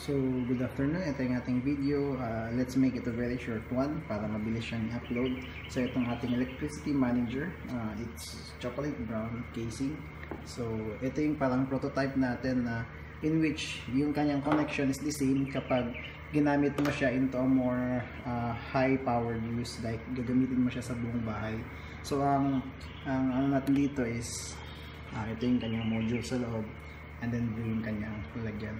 So, good afternoon. Ito yung ating video. Let's make it a very short one para mabilis siyang i-upload. So, itong ating electricity manager. It's chocolate brown casing. So, ito yung parang prototype natin na in which yung kanyang connection is the same kapag ginamit mo siya into a more high powered use, like gagamitin mo siya sa buong bahay. So, ang natin dito is ito yung kanyang module sa loob, and then yung kanyang lalagyan.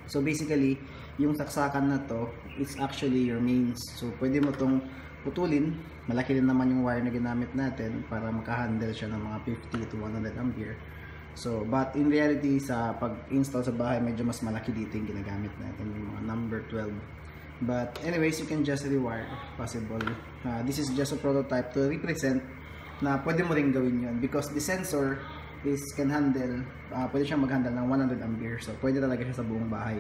So basically, yung saksakan na to is actually your mains. So pwede mo tong putulin. Malaki din naman yung wire na ginamit natin para makahandle siya ng mga 50 to 100 ampere. So, but in reality, sa pag-install sa bahay, medyo mas malaki dito yung ginagamit natin, yung mga number 12. But anyways, you can just rewire possible. This is just a prototype to represent na pwede mo rin gawin yun because the sensor can handle, pwede siyang mag-handle ng 100 ampere. So, pwede talaga siya sa buong bahay.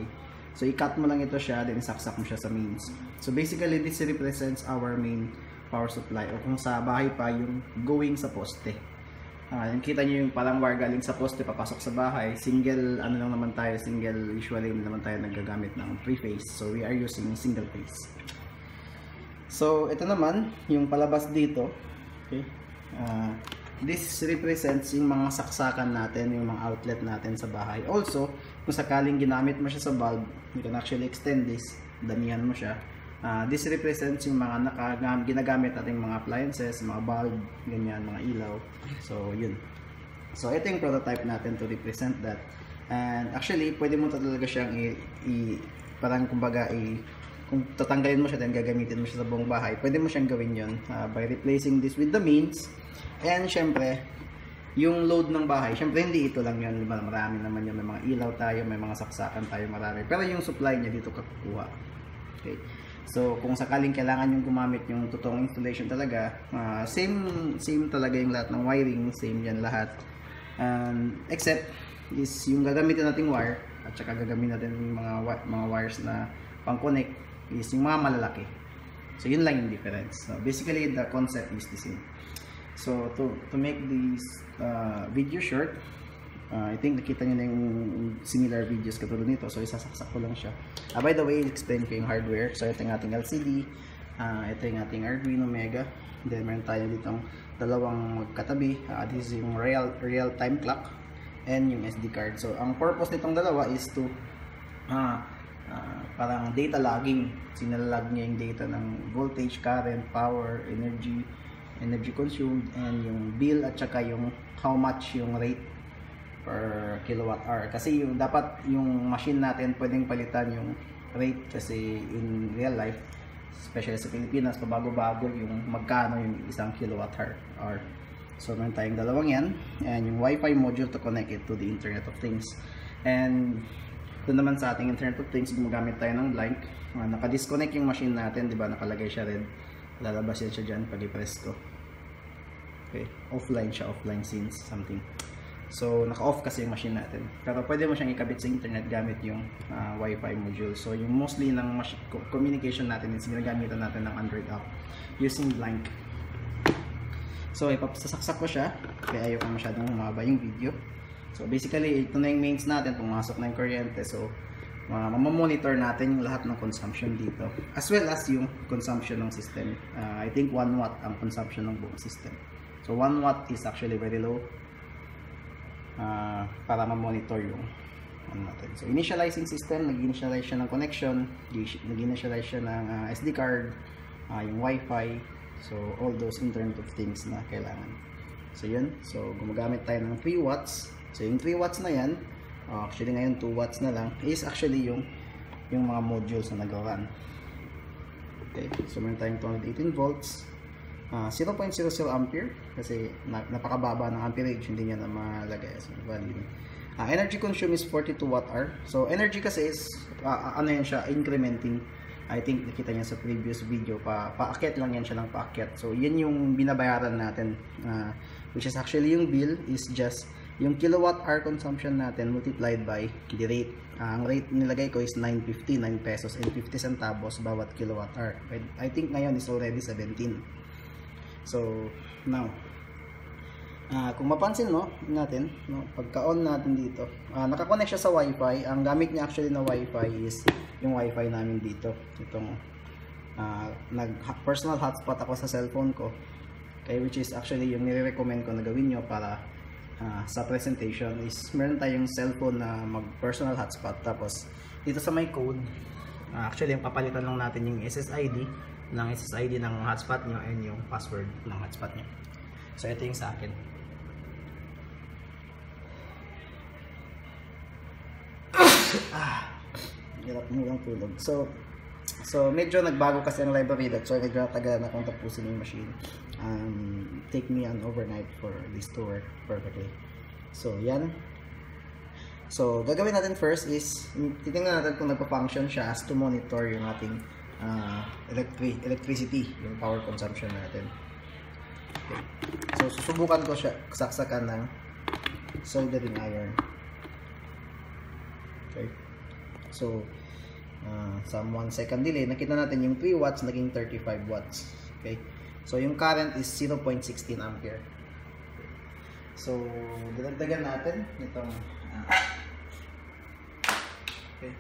So, i-cut mo lang ito siya, then isaksak mo siya sa mains. So, basically, this represents our main power supply. O kung sa bahay pa, yung going sa poste. Yung kita nyo yung parang wire galing sa poste, papasok sa bahay. Single, ano lang naman tayo, single, usually hindi naman tayo nagagamit ng 3-phase. So, we are using single phase. So, ito naman, yung palabas dito. Okay. This represents yung mga saksakan natin, yung mga outlet natin sa bahay. Also, kung sakaling ginamit mo siya sa bulb, you can actually extend this, damihan mo siya. This represents yung mga ginagamit nating mga appliances, mga bulb, ganyan, mga ilaw. So, yun. So, ito yung prototype natin to represent that. And actually, pwede mo talaga siyang parang kumbaga kung tatanggalin mo siya then gagamitin mo siya sa buong bahay, pwede mo siyang gawin yun by replacing this with the mains. And syempre, yung load ng bahay, syempre hindi ito lang yun, diba? Marami naman yun, may mga ilaw tayo, may mga saksakan tayo, marami. Pero yung supply niya dito kakukuha. Okay. So, kung sakaling kailangan yung gumamit yung totoong installation talaga, same talaga yung lahat ng wiring, same yan lahat. Except is yung gagamitin nating wire at saka gagamitin natin yung mga wires na pang-connect is yung mga malalaki. So, yun lang yung difference. So, basically, the concept is the same. So, to make this video short, I think nakita nyo na yung similar videos katulad nito. So, isasaksak ko lang siya. By the way, explain ko yung hardware. So, ito yung ating LCD. Ito yung ating Arduino Mega. Then, meron tayo ditong dalawang magkatabi. This is yung real-time clock and yung SD card. So, ang purpose nitong dalawa is to parang data logging. Sinalag niya yung data ng voltage, current, power, energy consumed, and yung bill at saka yung how much yung rate per kilowatt hour. Kasi yung dapat yung machine natin pwedeng palitan yung rate kasi in real life, especially sa Pilipinas, pabago-bago yung magkano yung isang kilowatt hour. So meron tayong dalawang yan, and yung Wi-Fi module to connect it to the Internet of Things. And doon naman sa ating Internet of Things, gumagamit tayo ng blank. Naka-disconnect yung machine natin, di ba? Nakalagay siya red. Lalabas yan siya dyan pag i-press ko. Okay, offline siya, offline scenes, something. So, naka-off kasi yung machine natin. Pero pwede mo siyang ikabit sa internet gamit yung Wi-Fi module. So, yung mostly ng communication natin is ginagamitan natin ng Android app using blank. So, ipapasasaksak ko siya. Kaya ayoko masyadong humaba yung video. So, basically, ito na yung mains natin. Pumasok na yung kuryente. So, mamamonitor natin yung lahat ng consumption dito, as well as yung consumption ng system. I think 1 watt ang consumption ng buong system. So 1 watt is actually very low para mamonitor yung natin. So initializing system, nag-initialize siya ng connection, nag-initialize siya ng SD card, yung Wi-Fi, so all those Internet of Things na kailangan. So yun, so gumagamit tayo ng 3 watts. So yung 3 watts na yan, actually ngayon 2 watts na lang, is actually yung mga modules na nag-run. Okay, so meron tayong 218 volts, 0.00 ampere kasi napakababa ng amperage, hindi niya na malagay. So, value. Energy consumed is 42 watt-hour. So energy kasi is ano yan siya, incrementing. I think nakita niya sa previous video, paakyat lang yan siya ng paakyat. So yan yung binabayaran natin, which is actually yung bill is just yung kilowatt-hour consumption natin multiplied by the rate. Ang rate nilagay ko is 9.50, 9 pesos and 50 centavos bawat kilowatt-hour. I think ngayon is already 17. So, now, Kung mapansin mo natin, no, pagka-on natin dito, nakakonect siya sa Wi-Fi. Ang gamit niya actually na Wi-Fi is yung Wi-Fi namin dito. Itong personal hotspot ako sa cellphone ko. Okay, which is actually yung nire-recommend ko na gawin nyo para sa presentation is meron tayong cellphone na mag-personal hotspot. Tapos dito sa my code, actually yung papalitan lang natin yung SSID ng hotspot nyo and yung password ng hotspot nyo. So ito yung sa akin. Hirap mo lang tulog. So medyo nagbago kasi ang library that, so medyo natagal na akong tapusin yung machine. Take me an overnight for this to work perfectly. So yan. So gagawin natin first is titingnan natin kung nagpa-function siya as to monitor yung ating electricity, yung power consumption natin. Okay. So susubukan ko siya saksakan ng soldering iron. Okay. So some 1 second delay, nakita natin yung 3 watts naging 35 watts. Okay. So yung current is 0.16 ampere. So dinagdagan natin itong okay.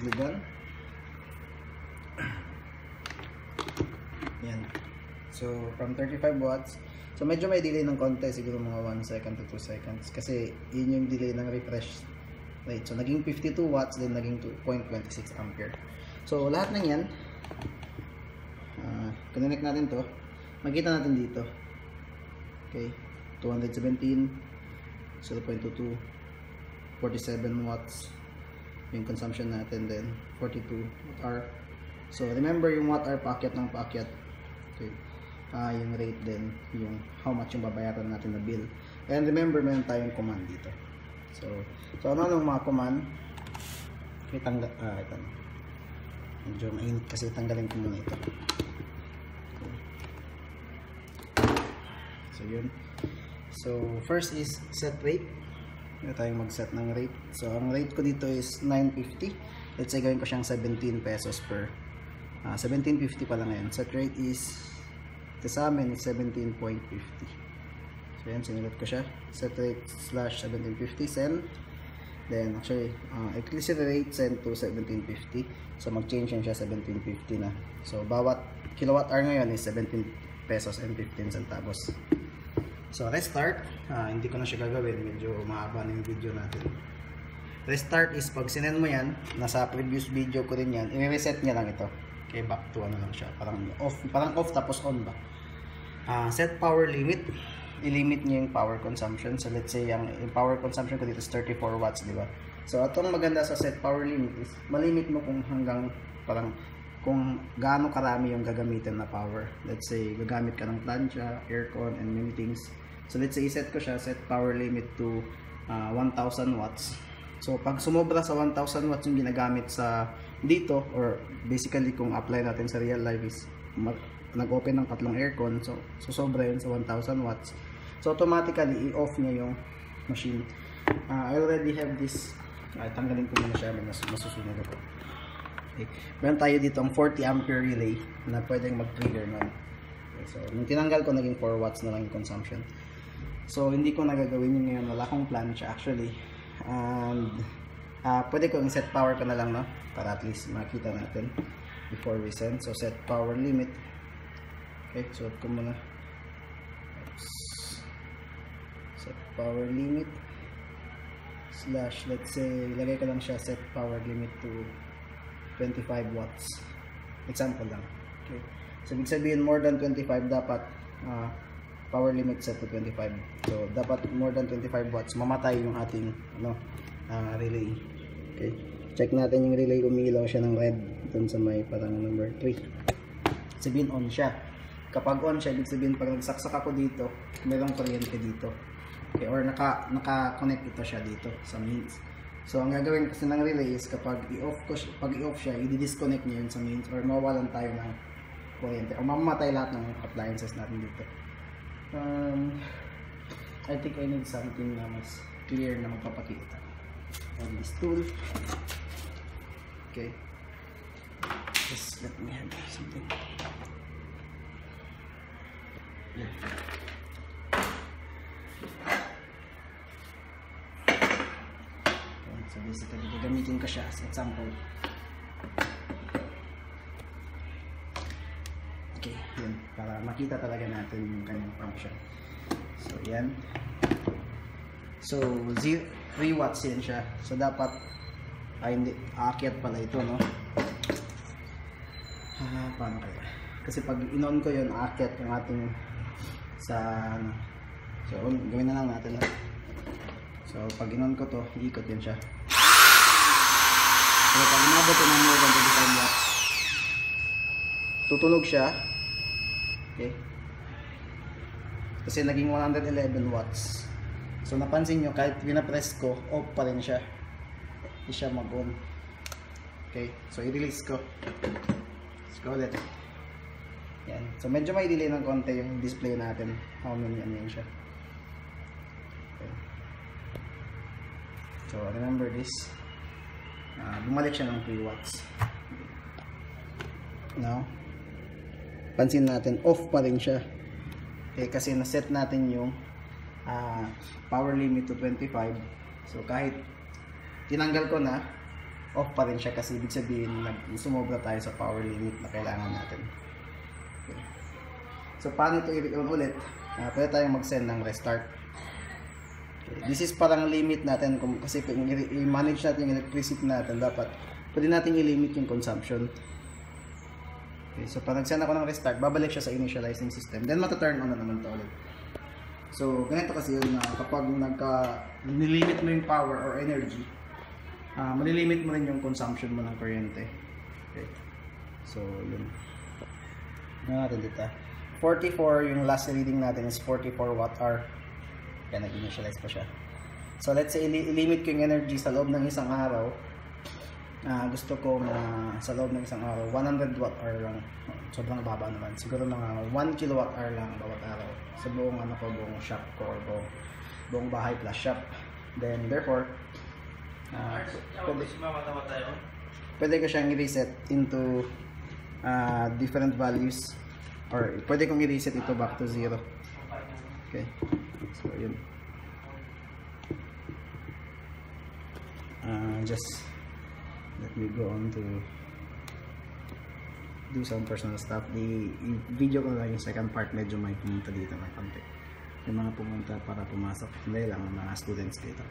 Dagdagan. Yan. So from 35 watts, so medyo may delay ng konti, siguro mga 1 second to 2 seconds kasi yun yung delay ng refresh rate. So naging 52 watts, then naging 2.26 ampere. So lahat ng yan, connect natin to, makita natin dito. Okay, 217, 0.22, 47 watts yung consumption natin, then 42 watt-hour. So remember yung watt-hour paakyat ng paakyat. Okay, yung rate din, yung how much yung babayaran natin na bill. And remember, meron tayong command dito. So ano nung mga command? Okay, ito. Medyo mainit kasi tanggalin ko muna ito. Okay. So yun. So first is set rate. Ito tayong mag-set ng rate. So ang rate ko dito is 950. Let's say gawin ko siyang 17 pesos per 17.50 pa lang ngayon. Set rate is ito sa amin is 17.50. So yan, sinulat ko siya. Set rate slash 1750 send. Then actually electricity rate send to 1750. So mag-change yan siya 1750 na. So bawat kilowatt hour ngayon is 17 pesos and 15 centavos. So restart, hindi ko na siya gagawin, medyo mahaba na yung video natin. Restart is pag sinend mo yan, nasa previous video ko rin yan, i-reset niya lang ito. Okay, back to ano lang siya, parang off tapos on ba. Set power limit, i-limit niya yung power consumption. So let's say yung power consumption ko dito is 34 watts, di ba? So itong maganda sa set power limit is malimit mo kung hanggang parang kung gaano karami yung gagamitin na power. Let's say gagamit ka ng plancha, aircon, and many things. So let's say i-set ko siya, set power limit to 1000 watts. So pag sumobra sa 1000 watts yung ginagamit sa dito, or basically kung apply natin sa real life is nag-open ng 3 aircon, so sobra yun sa 1000 watts. So automatically i-off niya yung machine. I already have this, tanggalin ko muna siya, masusunod ako. Okay. Meron tayo dito ang 40 ampere relay na pwedeng mag-trigger nun. Okay, so nung tinanggal ko, naging 4 watts na lang yung consumption. So hindi ko nagagawin yun ngayon, wala akong plan siya actually. And pwede ko set power ko na lang, no, para at least makita natin before we send. So set power limit. Okay, suot ko muna. Set power limit slash, let's say ilagay ko lang siya, set power limit to 25 watts. Example lang. Okay, so ibig sabihin more than 25 dapat power limit set to 25. So dapat more than 25 watts, mamatay yung ating relay. Okay, check natin yung relay, umiilaw siya ng red dun sa may parang number 3. Sabihin on siya. Kapag on siya, ibig sabihin pag nagsaksak ako dito, mayroong kuryente dito. Okay, or naka-connect ito siya dito sa mains. So ang gagawin kasi ng relay is kapag i-off siya, i-disconnect niya yun sa mains, or mawalan tayo ng kuryente, o mamamatay lahat ng appliances natin dito. I think I need something na mas clear na magpapakita on this tool. Okay, just let me have something. Yeah. basically gagamitin ko siya as example. Okay, yun, para makita talaga natin yung kanyang function. So yan, so 3 watts yan siya, so dapat hindi aakyat pala ito, no? Paano kaya? Kasi pag in-on ko yun, aakyat yung ating sa ano. So gawin na lang natin, no? So pag in-on ko to, iikot yun siya. So pag inabot ko ng more than 25 watts, tutunog siya. Okay, kasi naging 111 watts. So napansin nyo, kahit pinapress ko, off pa rin siya, hindi siya mag-on. Okay, so i-release ko. Let's go ulit. Yan. So medyo may delay ng konti yung display natin. How many yan siya. Okay. So remember this, bumalik siya ng 3 watts. Now pansin natin, off pa rin siya. Okay, kasi na-set natin yung power limit to 25. So kahit tinanggal ko na, off pa rin siya kasi ibig sabihin sumobra tayo sa power limit na kailangan natin. Okay. So paano ito i-on ulit? Pwede tayong mag-send ng restart. Okay. This is parang limit natin kasi kung i-manage natin yung electricity natin, dapat pwede natin i-limit yung consumption. Okay, so pag nag-send ako ng restart, babalik siya sa initializing system. Then mata-turn on na naman ito ulit. So ganito kasi yun, kapag nilimit mo yung power or energy, malilimit mo rin yung consumption mo ng kuryente. Okay. So yun. Ano natin dito? 44, yung last reading natin is 44 watt-hour. Kaya nag-initialize pa siya. So let's say i-limit ko yung energy sa loob ng isang araw. Gusto ko na sa loob ng isang araw 100 watt-hour lang. Sobrang baba naman. Siguro mga 1 kilowatt-hour lang bawat araw sa buong ano ko, buong shop ko or buong bahay plus shop. Then therefore pwede ko siyang i-reset into different values, or pwede kong i-reset ito back to 0. Okay, so yun. Just let me go on to do some personal stuff. I-video ko lang yung second part, medyo may pumunta dito ng konti. Yung mga pumunta para pumasok, hindi lang mga students dito.